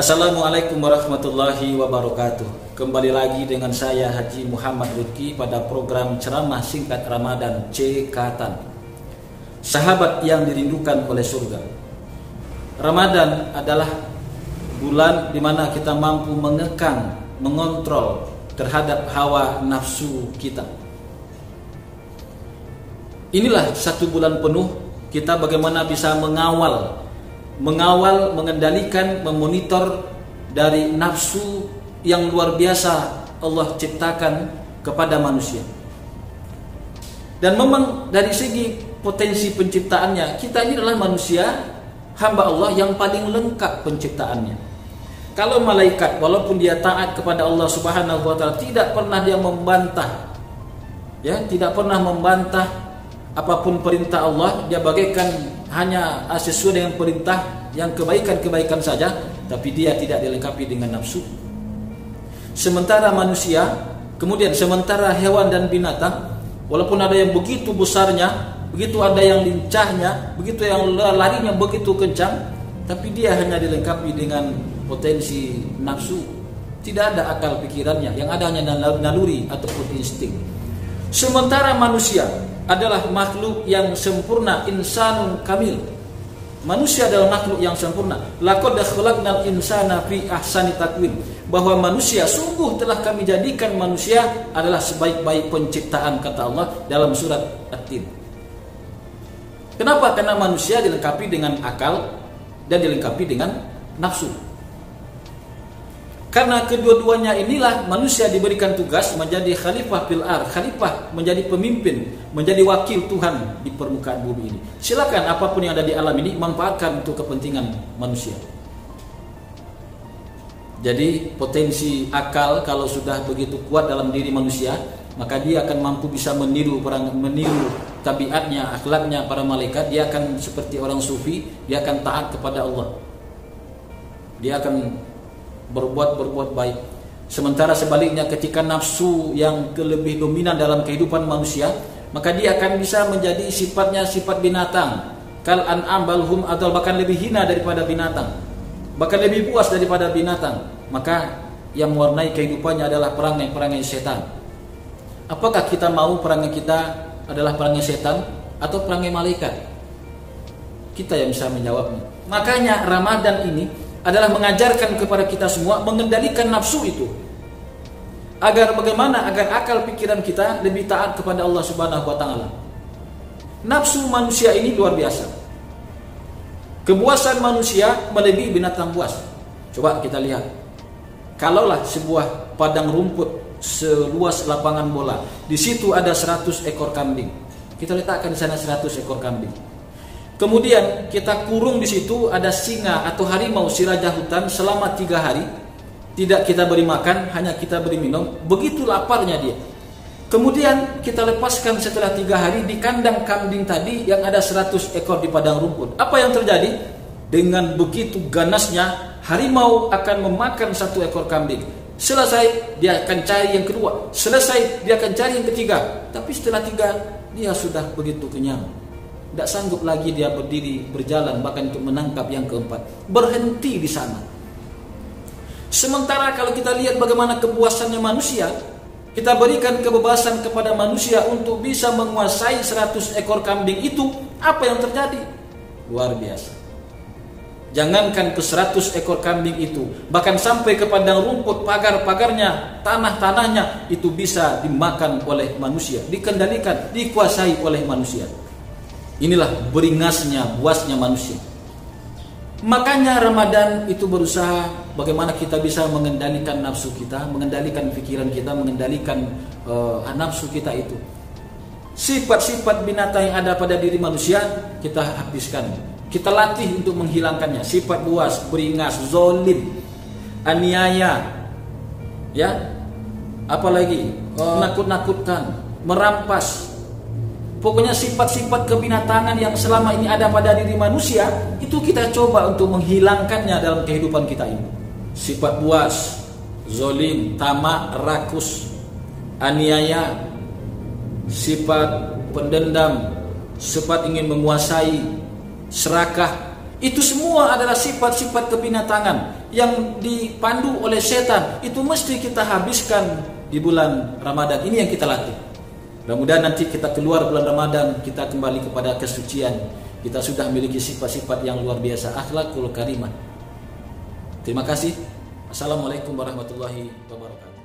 Assalamualaikum warahmatullahi wabarakatuh. Kembali lagi dengan saya Haji Muhammad Lutfi pada program ceramah singkat Ramadan Cekatan. Sahabat yang dirindukan oleh surga. Ramadan adalah bulan di mana kita mampu mengekang, mengontrol terhadap hawa nafsu kita. Inilah satu bulan penuh kita bagaimana bisa mengawal, mengendalikan, memonitor dari nafsu yang luar biasa Allah ciptakan kepada manusia. Dan memang dari segi potensi penciptaannya, kita ini adalah manusia, hamba Allah yang paling lengkap penciptaannya. Kalau malaikat, walaupun dia taat kepada Allah Subhanahu wa taala, tidak pernah dia membantah. Tidak pernah membantah apapun perintah Allah, dia bagaikan hanya sesuai dengan perintah yang kebaikan-kebaikan saja, tapi dia tidak dilengkapi dengan nafsu. Sementara manusia, kemudian sementara hewan dan binatang, walaupun ada yang begitu besarnya, begitu ada yang lincahnya, begitu yang larinya begitu kencang, tapi dia hanya dilengkapi dengan potensi nafsu. Tidak ada akal pikirannya, yang ada hanya naluri ataupun insting. Sementara manusia adalah makhluk yang sempurna, insanun kamil. Manusia adalah makhluk yang sempurna. Laqad khalaqnal insana fi ahsani taqwim. Bahwa manusia sungguh telah kami jadikan manusia adalah sebaik-baik penciptaan, kata Allah dalam surat At-Tin. Kenapa? Karena manusia dilengkapi dengan akal dan dilengkapi dengan nafsu. Karena kedua-duanya inilah manusia diberikan tugas menjadi khalifah fil ardh, khalifah menjadi pemimpin, menjadi wakil Tuhan di permukaan bumi ini. Silakan apapun yang ada di alam ini manfaatkan untuk kepentingan manusia. Jadi potensi akal kalau sudah begitu kuat dalam diri manusia, maka dia akan mampu bisa meniru tabiatnya, akhlaknya para malaikat. Dia akan seperti orang sufi, dia akan taat kepada Allah. Dia akan berbuat baik. Sementara sebaliknya ketika nafsu yang lebih dominan dalam kehidupan manusia, maka dia akan bisa menjadi sifatnya sifat binatang. Kal an'am balhum, atau bahkan lebih hina daripada binatang, bahkan lebih puas daripada binatang. Maka yang mewarnai kehidupannya adalah perangai-perangai setan. Apakah kita mau perangai kita adalah perangai setan atau perangai malaikat? Kita yang bisa menjawabnya. Makanya Ramadan ini adalah mengajarkan kepada kita semua mengendalikan nafsu itu, agar bagaimana agar akal pikiran kita lebih taat kepada Allah Subhanahu wa taala. Nafsu manusia ini luar biasa. Kepuasan manusia melebihi binatang buas. Coba kita lihat. Kalaulah sebuah padang rumput seluas lapangan bola, di situ ada 100 ekor kambing. Kita letakkan di sana 100 ekor kambing. Kemudian kita kurung di situ ada singa atau harimau si raja hutan selama 3 hari. Tidak kita beri makan, hanya kita beri minum. Begitu laparnya dia. Kemudian kita lepaskan setelah 3 hari di kandang kambing tadi yang ada 100 ekor di padang rumput. Apa yang terjadi? Dengan begitu ganasnya, harimau akan memakan 1 ekor kambing. Selesai, dia akan cari yang kedua. Selesai, dia akan cari yang ketiga. Tapi setelah 3, dia sudah begitu kenyang. Tidak sanggup lagi dia berdiri, berjalan, bahkan untuk menangkap yang keempat. Berhenti di sana. Sementara kalau kita lihat bagaimana kepuasannya manusia, kita berikan kebebasan kepada manusia untuk bisa menguasai 100 ekor kambing itu, apa yang terjadi? Luar biasa. Jangankan ke 100 ekor kambing itu, bahkan sampai ke padang rumput, pagar-pagarnya, tanah-tanahnya, itu bisa dimakan oleh manusia, dikendalikan, dikuasai oleh manusia. Inilah beringasnya, buasnya manusia. Makanya Ramadan itu berusaha bagaimana kita bisa mengendalikan nafsu kita, mengendalikan pikiran kita, mengendalikan nafsu kita itu. Sifat-sifat binatang yang ada pada diri manusia kita habiskan. Kita latih untuk menghilangkannya. Sifat buas, beringas, zolim, aniaya, apalagi nakut-nakutkan, merampas. Pokoknya sifat-sifat kebinatangan yang selama ini ada pada diri manusia, itu kita coba untuk menghilangkannya dalam kehidupan kita ini. Sifat buas, zolim, tamak, rakus, aniaya, sifat pendendam, sifat ingin menguasai, serakah. Itu semua adalah sifat-sifat kebinatangan yang dipandu oleh setan itu mesti kita habiskan di bulan Ramadan. Ini yang kita latih. Mudah-mudahan nanti kita keluar bulan Ramadan, kita kembali kepada kesucian. Kita sudah memiliki sifat-sifat yang luar biasa, akhlakul karimah. Terima kasih. Assalamualaikum warahmatullahi wabarakatuh.